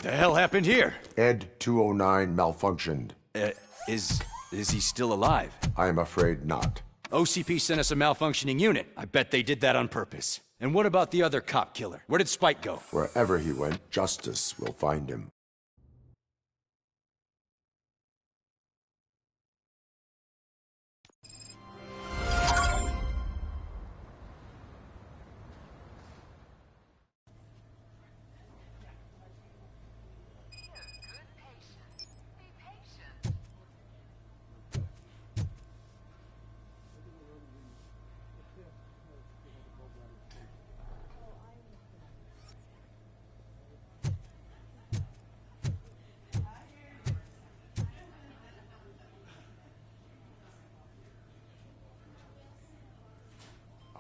the hell happened here? Ed 209 malfunctioned. Is he still alive? I am afraid not. OCP sent us a malfunctioning unit. I bet they did that on purpose. And what about the other cop killer? Where did Spike go? Wherever he went, justice will find him.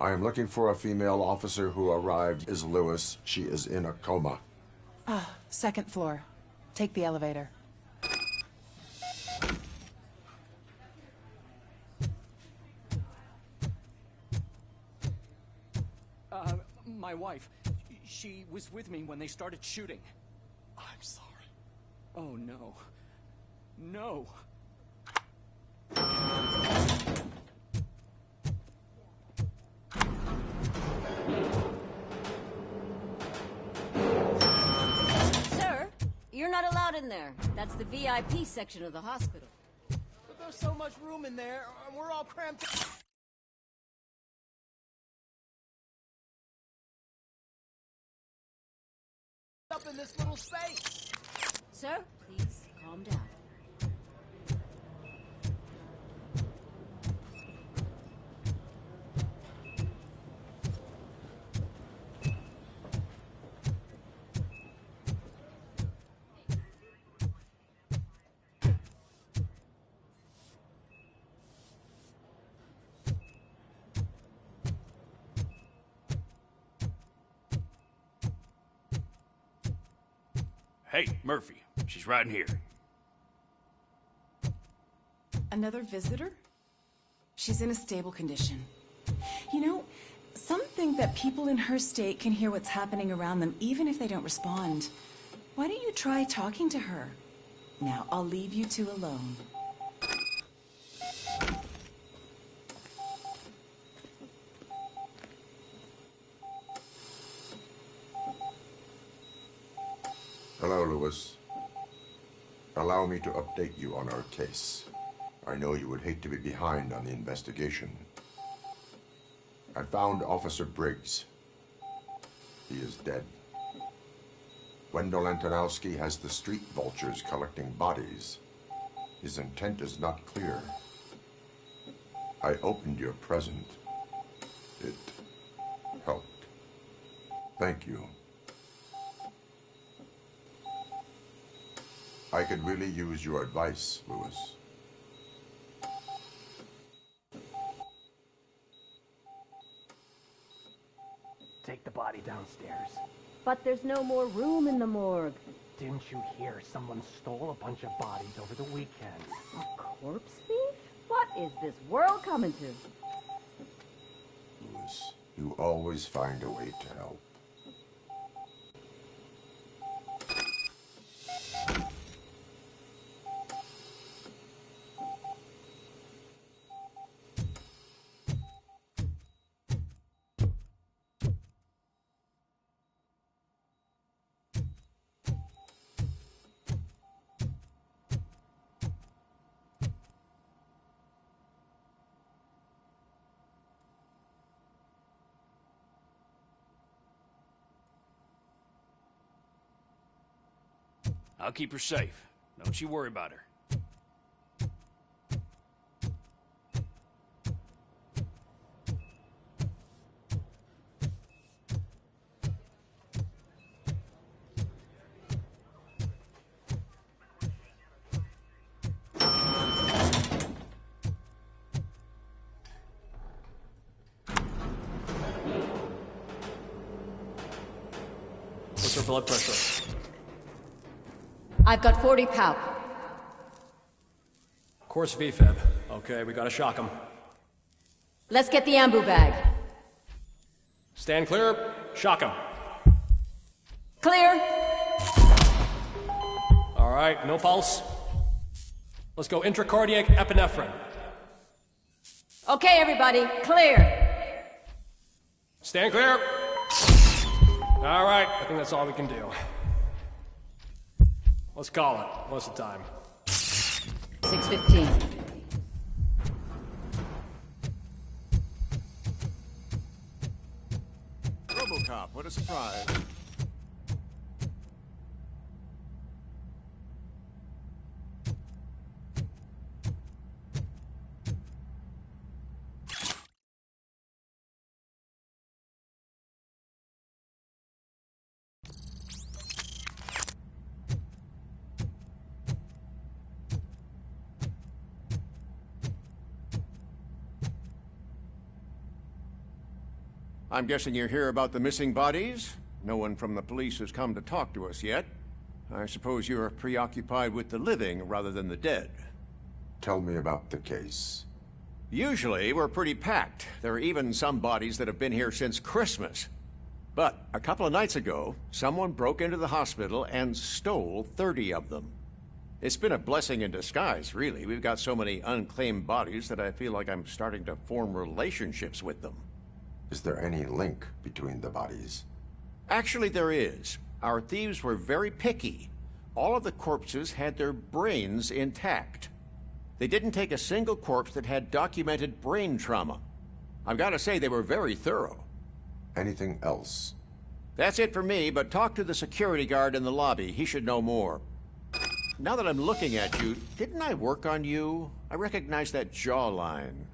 I am looking for a female officer who arrived as Lewis. She is in a coma. Second floor. Take the elevator. My wife. She was with me when they started shooting. I'm sorry. Oh, no. No. Sir, you're not allowed in there. That's the VIP section of the hospital. But there's so much room in there, and we're all cramped up in this little space. Sir, please calm down. Hey, Murphy. She's right in here. Another visitor? She's in a stable condition. You know, some think that people in her state can hear what's happening around them even if they don't respond. Why don't you try talking to her? Now, I'll leave you two alone. Hello, Lewis. Allow me to update you on our case. I know you would hate to be behind on the investigation. I found Officer Briggs. He is dead. Wendell Antonowski has the street vultures collecting bodies. His intent is not clear. I opened your present. It helped. Thank you. I could really use your advice, Lewis. Take the body downstairs. But there's no more room in the morgue. Didn't you hear someone stole a bunch of bodies over the weekend? A corpse thief? What is this world coming to? Lewis, you always find a way to help. I'll keep her safe. Don't you worry about her. What's her blood pressure? I've got 40 pow. Course VFib. Okay, we gotta shock him. Let's get the ambu bag. Stand clear. Shock him. Clear. right, no pulse. Let's go intracardiac epinephrine. Okay, everybody, clear. Stand clear. All right, I think that's all we can do. Let's call it. What's the time? 6:15. RoboCop, what a surprise. I'm guessing you're here about the missing bodies? No one from the police has come to talk to us yet. I suppose you're preoccupied with the living rather than the dead. Tell me about the case. Usually, we're pretty packed. There are even some bodies that have been here since Christmas. But a couple of nights ago, someone broke into the hospital and stole 30 of them. It's been a blessing in disguise, really. We've got so many unclaimed bodies that I feel like I'm starting to form relationships with them. Is there any link between the bodies? Actually, there is. Our thieves were very picky. All of the corpses had their brains intact. They didn't take a single corpse that had documented brain trauma. I've got to say, they were very thorough. Anything else? That's it for me, but talk to the security guard in the lobby. He should know more. Now that I'm looking at you, didn't I work on you? I recognize that jawline.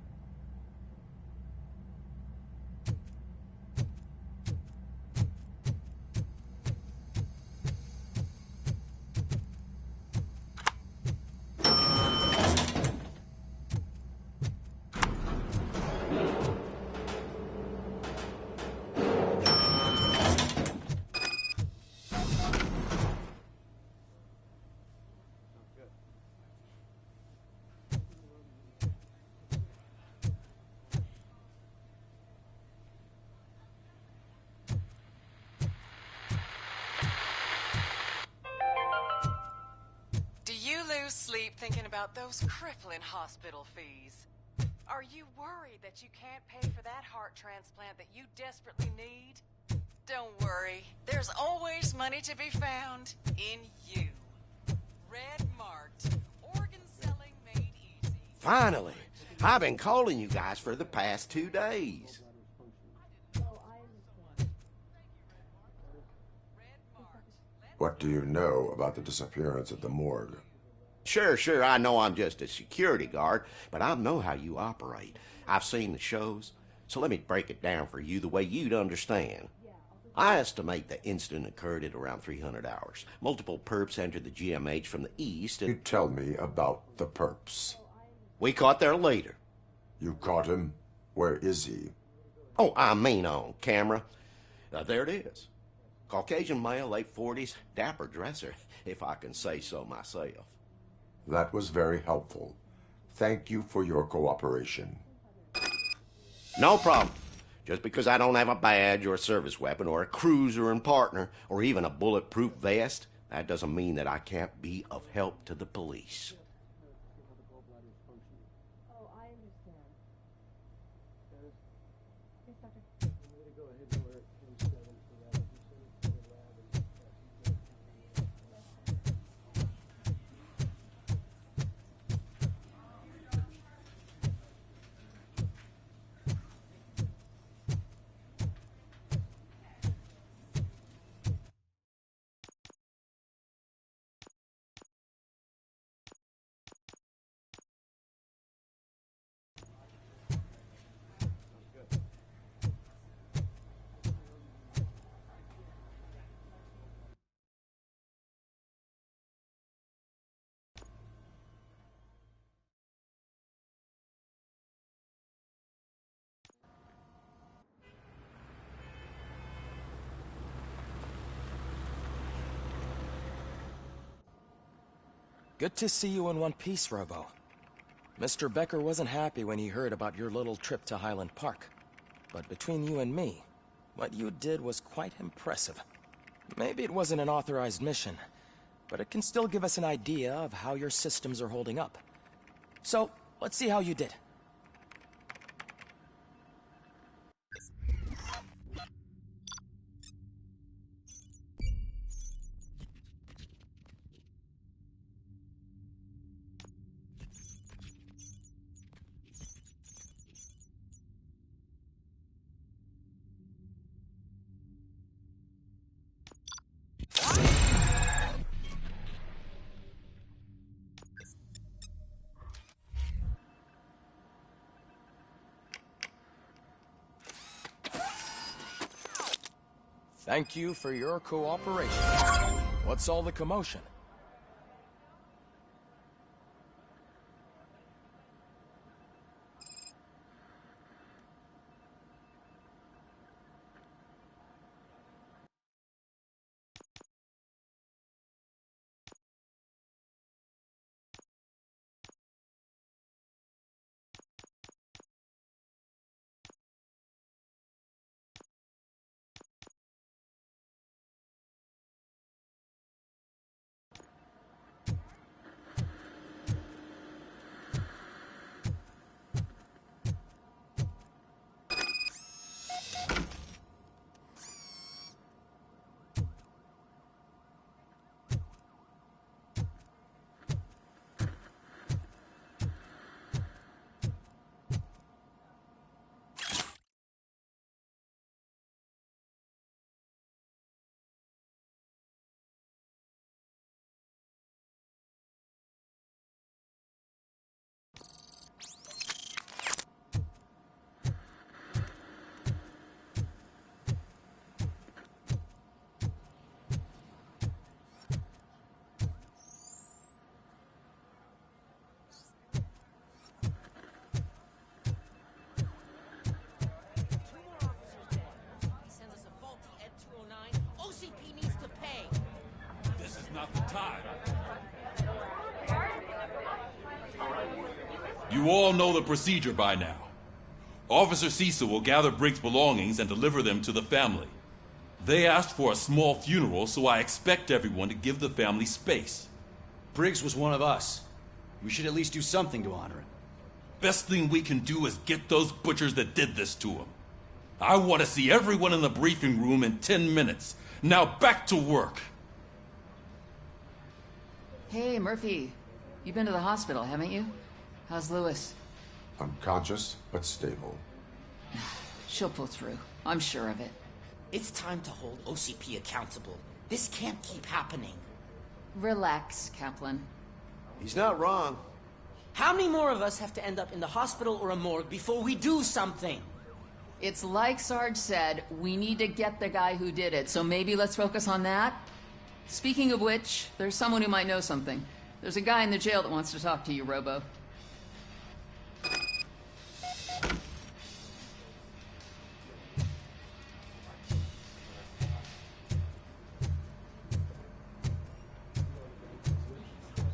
Sleep thinking about those crippling hospital fees. Are you worried that you can't pay for that heart transplant that you desperately need? Don't worry, there's always money to be found in you. Red marked, organ selling made easy. Finally! I've been calling you guys for the past 2 days. What do you know about the disappearance at the morgue? Sure, I know I'm just a security guard, but I know how you operate. I've seen the shows, so let me break it down for you the way you'd understand. I estimate the incident occurred at around 300 hours. Multiple perps entered the GMH from the east and... You tell me about the perps. We caught their leader. You caught him? Where is he? Oh, I mean on camera. There it is. Caucasian male, late 40s, dapper dresser, if I can say so myself. That was very helpful. Thank you for your cooperation. No problem. Just because I don't have a badge or a service weapon or a cruiser and partner or even a bulletproof vest, that doesn't mean that I can't be of help to the police. Oh, I understand. Yes, doctor. I'm going to go ahead and order 10-7 for that. You send it to the lab and Good to see you in one piece, Robo. Mr. Becker wasn't happy when he heard about your little trip to Highland Park. But between you and me, what you did was quite impressive. Maybe it wasn't an authorized mission, but it can still give us an idea of how your systems are holding up. So, let's see how you did. Thank you for your cooperation. What's all the commotion? You all know the procedure by now. Officer Cecil will gather Briggs' belongings and deliver them to the family. They asked for a small funeral, so I expect everyone to give the family space. Briggs was one of us. We should at least do something to honor him. Best thing we can do is get those butchers that did this to him. I want to see everyone in the briefing room in 10 minutes. Now back to work. Hey, Murphy. You've been to the hospital, haven't you? How's Lewis? Unconscious, but stable. She'll pull through. I'm sure of it. It's time to hold OCP accountable. This can't keep happening. Relax, Kaplan. He's not wrong. How many more of us have to end up in the hospital or a morgue before we do something? It's like Sarge said, we need to get the guy who did it, so maybe let's focus on that? Speaking of which, there's someone who might know something. There's a guy in the jail that wants to talk to you, Robo.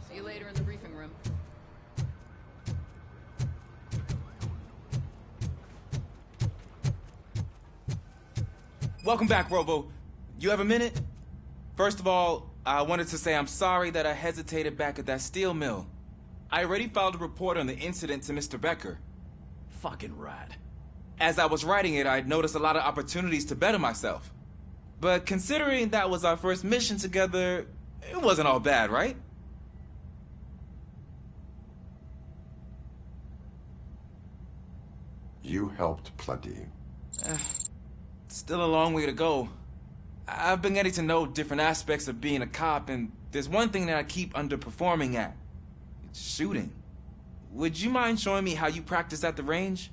See you later in the briefing room. Welcome back, Robo. You have a minute? First of all, I wanted to say I'm sorry that I hesitated back at that steel mill. I already filed a report on the incident to Mr. Becker. Fucking rad. As I was writing it, I'd noticed a lot of opportunities to better myself. But considering that was our first mission together, it wasn't all bad, right? You helped plenty. Still a long way to go. I've been getting to know different aspects of being a cop, and there's one thing that I keep underperforming at. It's shooting. Would you mind showing me how you practice at the range?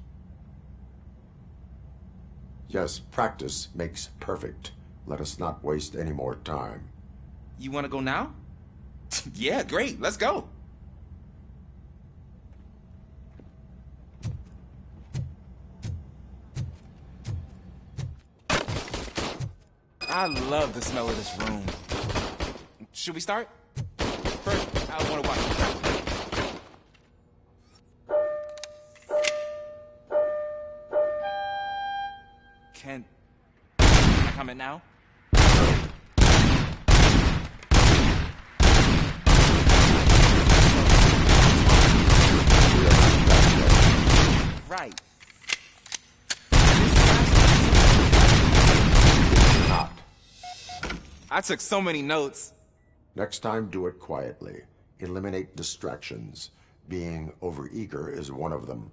Yes, practice makes perfect. Let us not waste any more time. You want to go now? Yeah, great. Let's go. I love the smell of this room. Should we start? First, I want to watch you. Can I comment now? I took so many notes. Next time, do it quietly. Eliminate distractions. Being overeager is one of them.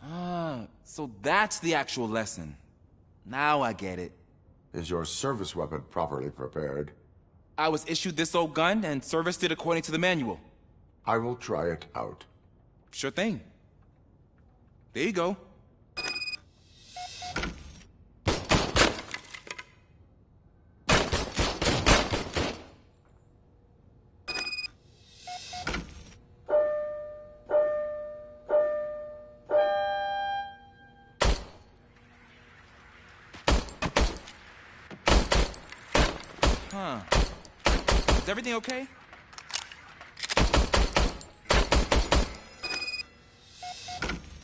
Ah, so that's the actual lesson. Now I get it. Is your service weapon properly prepared? I was issued this old gun and serviced it according to the manual. I will try it out. Sure thing. There you go. Huh. Is everything okay?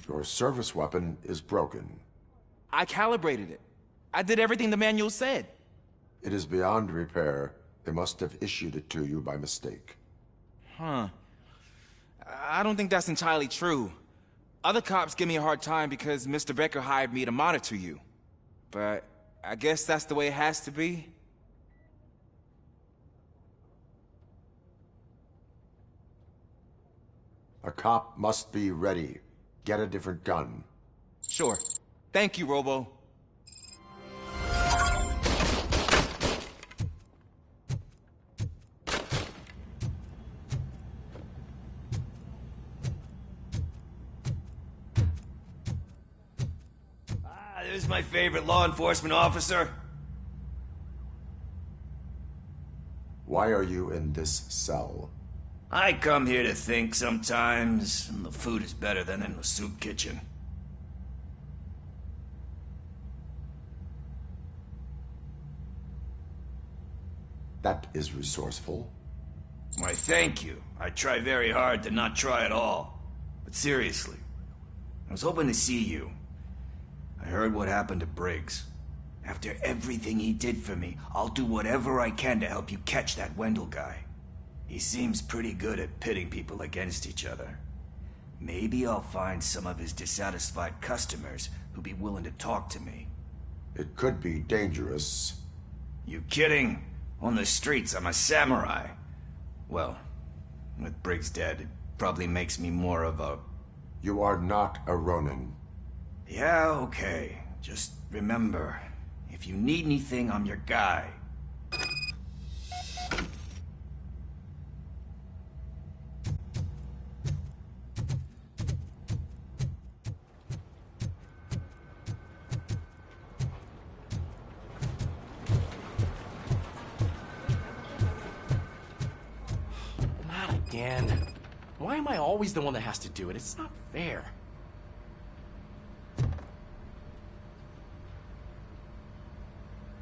Your service weapon is broken. I calibrated it. I did everything the manual said. It is beyond repair. They must have issued it to you by mistake. Huh. I don't think that's entirely true. Other cops give me a hard time because Mr. Becker hired me to monitor you. But I guess that's the way it has to be. A cop must be ready. Get a different gun. Sure. Thank you, Robo. There's my favorite law enforcement officer. Why are you in this cell? I come here to think sometimes, and the food is better than in the soup kitchen. That is resourceful. Why, thank you. I try very hard to not try at all. But seriously, I was hoping to see you. I heard what happened to Briggs. After everything he did for me, I'll do whatever I can to help you catch that Wendell guy. He seems pretty good at pitting people against each other. Maybe I'll find some of his dissatisfied customers who'll be willing to talk to me. It could be dangerous. You kidding? On the streets, I'm a samurai. Well, with Briggs dead, it probably makes me more of a... You are not a Ronin. Yeah, okay. Just remember, if you need anything, I'm your guy. Not again. Why am I always the one that has to do it? It's not fair.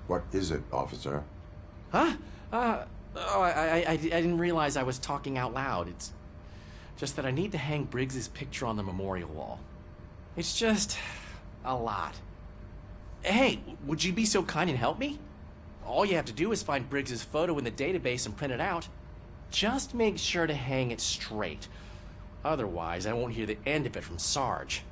What is it, officer? Huh? I didn't realize I was talking out loud. It's just that I need to hang Briggs's picture on the memorial wall. It's just a lot. Hey, would you be so kind and help me? All you have to do is find Briggs's photo in the database and print it out. Just make sure to hang it straight. Otherwise, I won't hear the end of it from Sarge.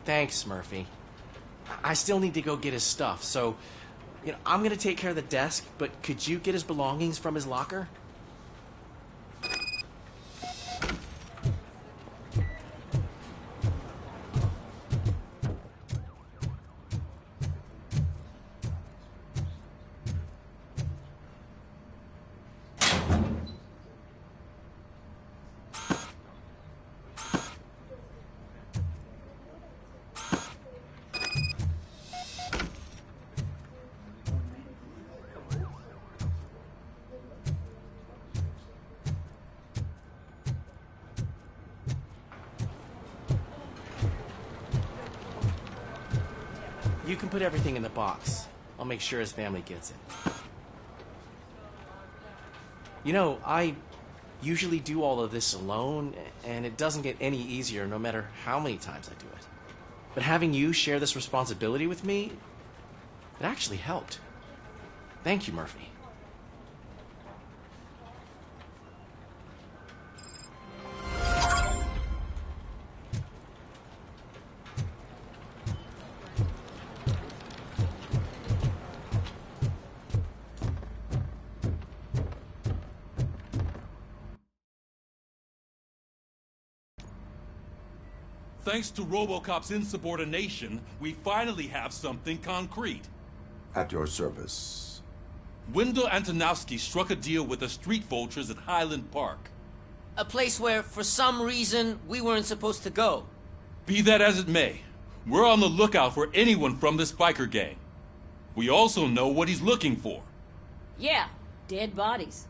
Thanks, Murphy. I still need to go get his stuff, so, I'm gonna take care of the desk, but could you get his belongings from his locker? You can put everything in the box. I'll make sure his family gets it. I usually do all of this alone, and it doesn't get any easier no matter how many times I do it. But having you share this responsibility with me, it actually helped. Thank you, Murphy. Thanks to RoboCop's insubordination, we finally have something concrete. At your service. Wendell Antonowski struck a deal with the street vultures at Highland Park. A place where, for some reason, we weren't supposed to go. Be that as it may, we're on the lookout for anyone from this biker gang. We also know what he's looking for. Yeah, dead bodies.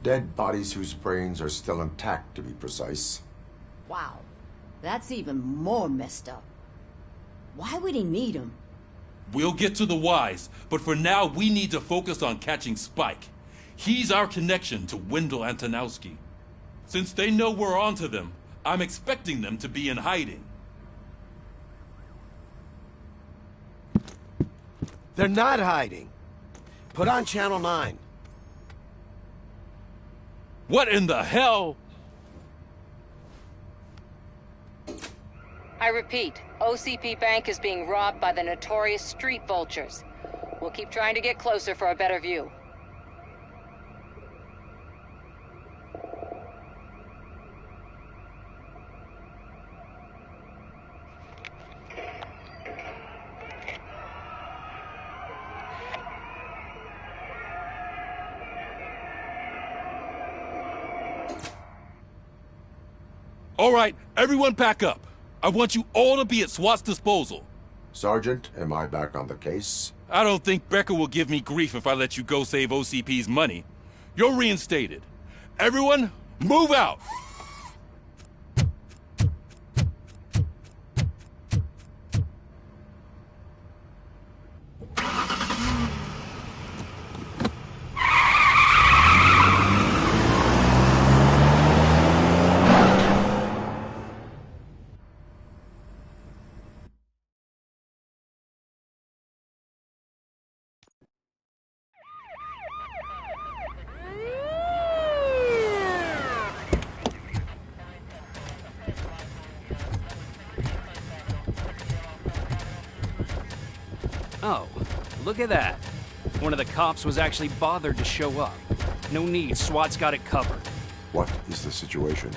Dead bodies whose brains are still intact, to be precise. Wow, that's even more messed up. Why would he need them? We'll get to the whys, but for now we need to focus on catching Spike. He's our connection to Wendell Antonowski. Since they know we're onto them, I'm expecting them to be in hiding. They're not hiding. Put on Channel 9. What in the hell? I repeat, OCP Bank is being robbed by the notorious street vultures. We'll keep trying to get closer for a better view. All right, everyone pack up. I want you all to be at SWAT's disposal. Sergeant, am I back on the case? I don't think Becker will give me grief if I let you go save OCP's money. You're reinstated. Everyone, move out! Oh, look at that. One of the cops was actually bothered to show up. No need, SWAT's got it covered. What is the situation?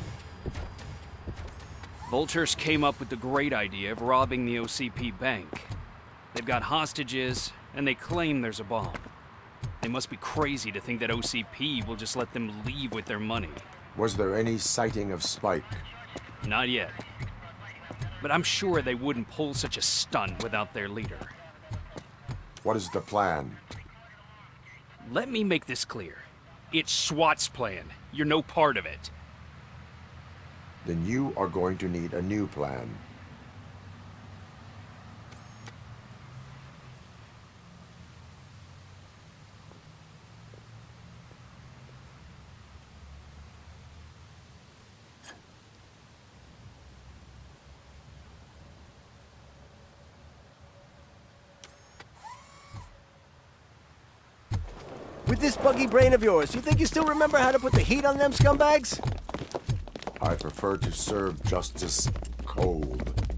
Vultures came up with the great idea of robbing the OCP bank. They've got hostages, and they claim there's a bomb. They must be crazy to think that OCP will just let them leave with their money. Was there any sighting of Spike? Not yet. But I'm sure they wouldn't pull such a stunt without their leader. What is the plan? Let me make this clear. It's SWAT's plan. You're no part of it. Then you are going to need a new plan. With this buggy brain of yours, you think you still remember how to put the heat on them scumbags? I prefer to serve justice cold.